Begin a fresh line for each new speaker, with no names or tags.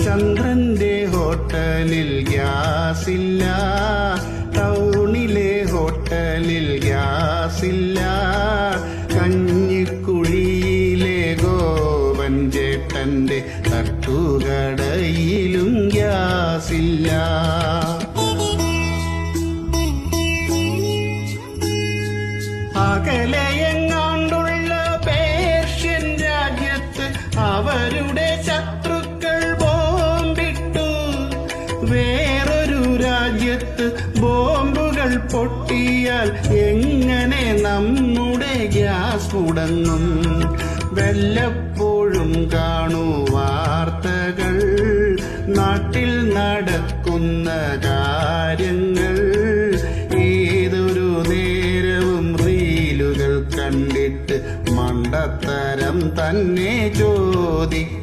ചന്ദ്രന്റെ ഹോട്ടലിൽ ഗ്യാസില്ല, ടൗണിലെ ഹോട്ടലിൽ ഗ്യാസില്ല, കഞ്ഞിക്കുഴിയിലെ ഗോപൻ ചേട്ടന്റെ തട്ടുകടയിലും ഗ്യാസില്ല. അകലെയെങ്ങാണ്ടുള്ള പേർഷ്യൻ രാജ്യത്ത് അവരുടെ ശത്രുക്കൾ ബോംബിട്ടു. വേറൊരു രാജ്യത്ത് ബോംബുകൾ പൊട്ടിയാൽ എങ്ങനെ നമ്മുടെ ഗ്യാസ് മുടങ്ങും? വല്ലപ്പോഴും കാണൂ വാർത്തകൾ, നാട്ടിൽ നടക്കുന്ന കാര്യങ്ങൾ. ഏതൊരു നേരവും റീലുകൾ കണ്ടിട്ട് മണ്ടത്തരം തന്നെ ചോദിക്കും.